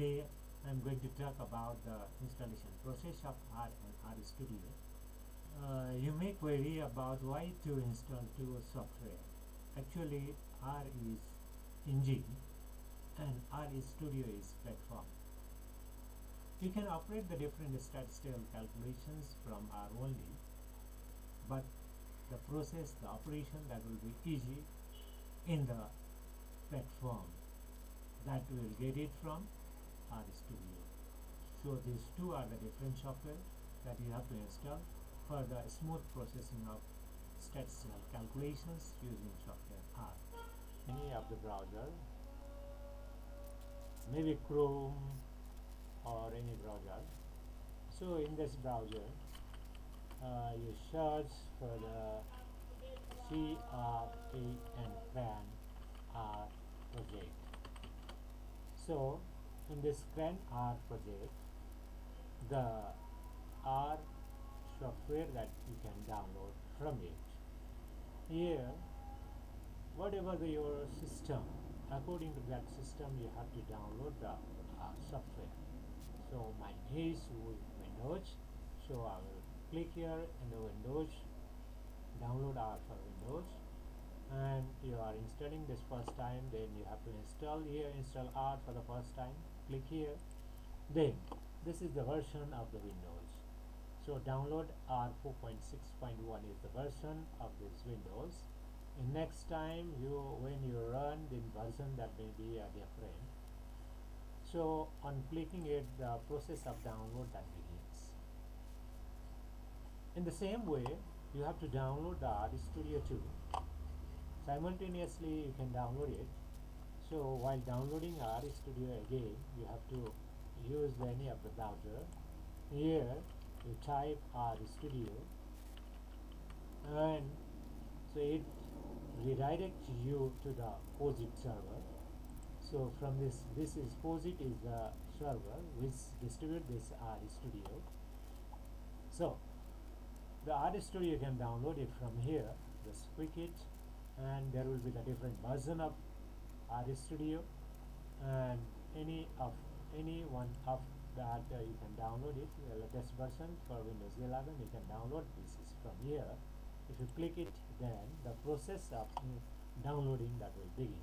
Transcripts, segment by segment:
Today I'm going to talk about the installation process of R and RStudio. You may query about why to install two software. Actually, R is engine and RStudio is platform. You can operate the different statistical calculations from R only, but the process, the operation that will be easy in the platform that we will get it from RStudio. So these two are the different software that you have to install for the smooth processing of statistical calculations using software R. Any of the browser, maybe Chrome or any browser. So in this browser, you search for the CRAN R project. So in this CRAN R project, the R software that you can download from it. Here, whatever your system, according to that system, you have to download the software. So mine is with Windows, so I will click here in the Windows, download R for Windows, and you are installing this first time. Then you have to install here, install R for the first time. Click here. Then this is the version of the Windows. So download R 4.6.1 is the version of this Windows. And next time when you run the version, that may be different. So on clicking it, the process of download that begins. In the same way, you have to download the RStudio too. Simultaneously you can download it. So while downloading RStudio, again you have to use any of the browser. Here you type RStudio, and so it redirects you to the POSIT server. So from this is POSIT is the server which distribute this RStudio. So the RStudio, you can download it from here. Just click it, and there will be the different version of RStudio, and any one of that you can download it. The latest version for Windows 11 you can download. This is from here. If you click it, then the process of downloading that will begin.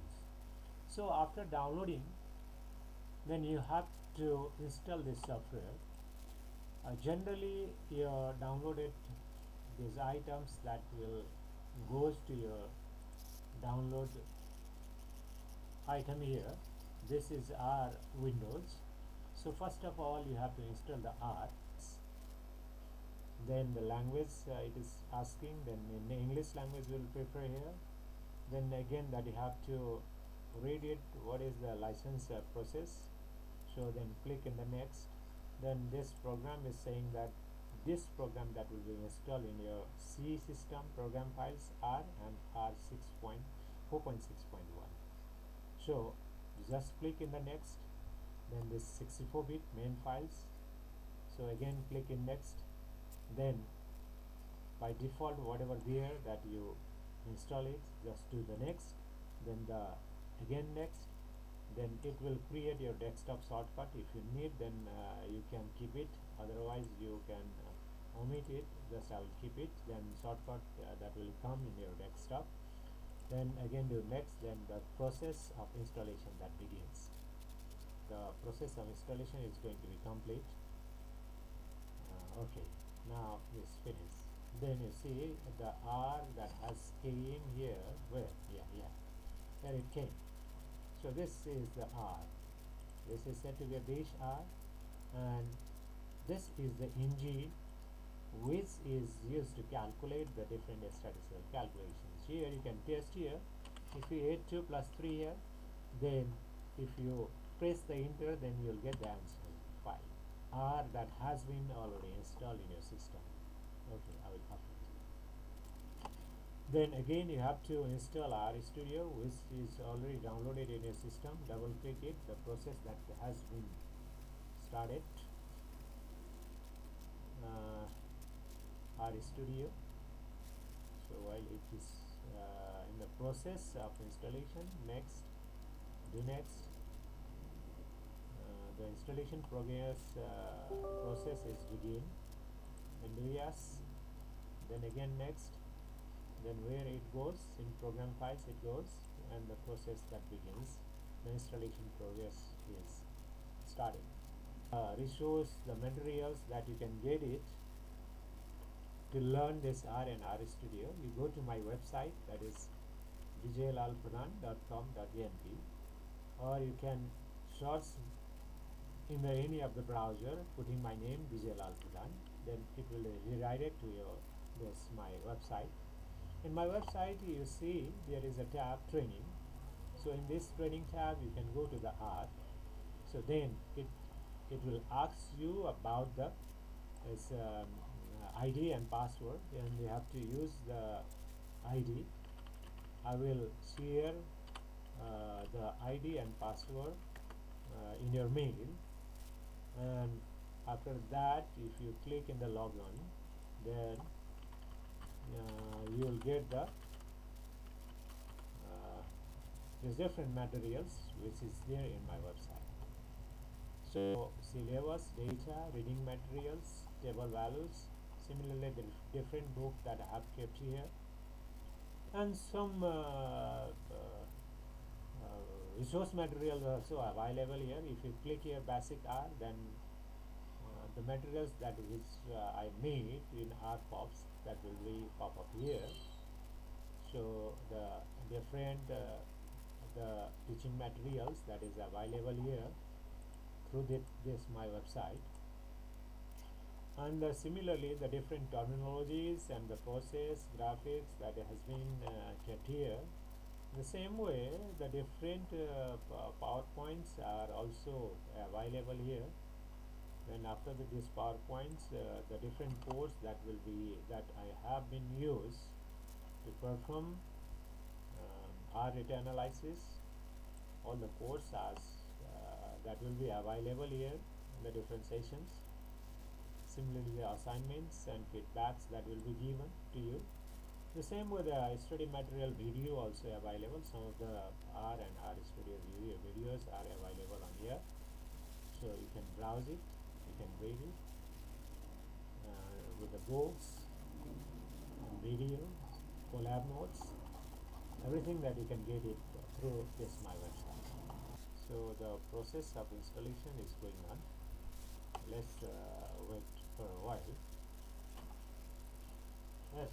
So after downloading, then you have to install this software. Generally you downloaded these items that will goes to your download item here. This is R Windows. So first of all you have to install the R. Then the language it is asking, then in English language will prefer here. Then again that you have to read it, what is the license process. So then click in the next. Then this program is saying that this program that will be installed in your C system program files R and R 4.6.1. So just click in the next. Then this 64-bit main files. So again click in next. Then by default whatever there that you install it, just do the next. Then the again next. Then it will create your desktop shortcut. If you need, then you can keep it, otherwise you can omit it. Just I will keep it. Then shortcut that will come in your desktop. Then again do next. Then the process of installation that begins. The process of installation is going to be complete. Okay, now it's finished. Then you see the R that has came here. Where? Yeah, here it came. So this is the R. This is set to be a dash R, and this is the engine which is used to calculate the different statistical calculations. Here you can test here. If you add 2 plus 3 here, then if you press the enter, then you will get the answer file R that has been already installed in your system. Okay, I will off it. Then again you have to install RStudio, which is already downloaded in your system. Double click it, the process that has been started. RStudio. So while it is in the process of installation, next, do next. the installation progress process is begin, then do yes, then again next, then where it goes in program files it goes, and the process that begins, the installation progress is starting. Resource, the materials that you can get it to learn this R and R Studio. You go to my website, that is vijaylalpradhan.com.np, or you can search in the any of the browser putting my name Vijay Lal Pradhan, then it will redirect to your my website. In my website you see there is a tab training, so in this training tab you can go to the R. So then it will ask you about the ID and password, and you have to use the ID. I will share the ID and password in your mail, and after that if you click in the login, then you will get the there's different materials which is there in my website. So syllabus, data, reading materials, table values, similarly the different book that I have kept here, and some resource materials also available here. If you click here basic R, then the materials that which I made in R pops, that will be pop up here. So the different the teaching materials that is available here through this my website, and similarly the different terminologies and the process graphics that has been kept here. The same way the different PowerPoints are also available here, and after this PowerPoints the different codes that will be that I have been used to perform R data analysis, all the codes as that will be available here in the different sessions. Similarly the assignments and feedbacks that will be given to you. The same with the study material video also available. Some of the R and R Studio videos are available on here, so you can browse it, you can read it with the books and video, collab notes, everything that you can get it through this my website. So the process of installation is going on. Let's wait for a while. Yes.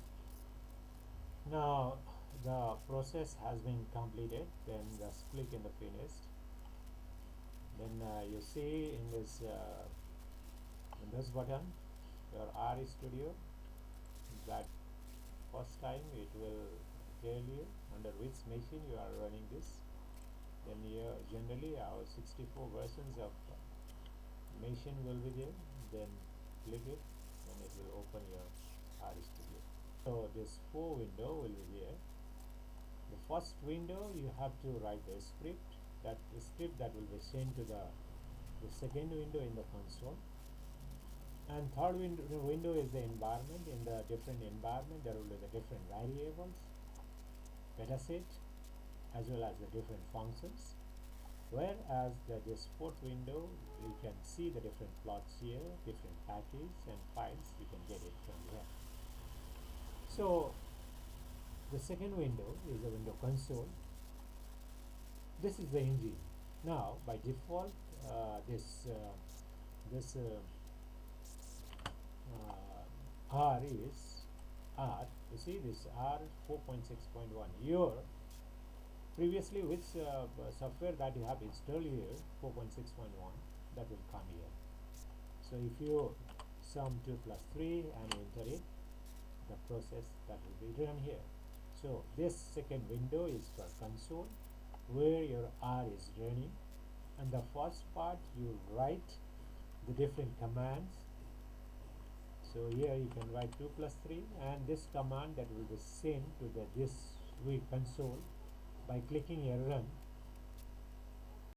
Now the process has been completed, then just click in the finished. Then you see in this button your R Studio, that first time it will tell you under which machine you are running this. Then here generally our 64 versions of machine will be there, then click it and it will open your R Studio. So this 4 window will be there. The first window you have to write the script, that the script that will be sent to the second window in the console, and third window is the environment. In the different environment there will be the different variables, dataset, as well as the different functions, whereas this fourth window you can see the different plots here, different packages and files, you can get it from here. So the second window is the window console. This is the engine. Now by default R is R. You see this R 4.6.1. Your previously which software that you have installed here 4.6.1, that will come here. So if you sum 2 plus 3 and enter it, the process that will be run here. So this second window is for console, where your R is running, and the first part you write the different commands. So here you can write 2 plus 3, and this command that will be sent to this console by clicking a run.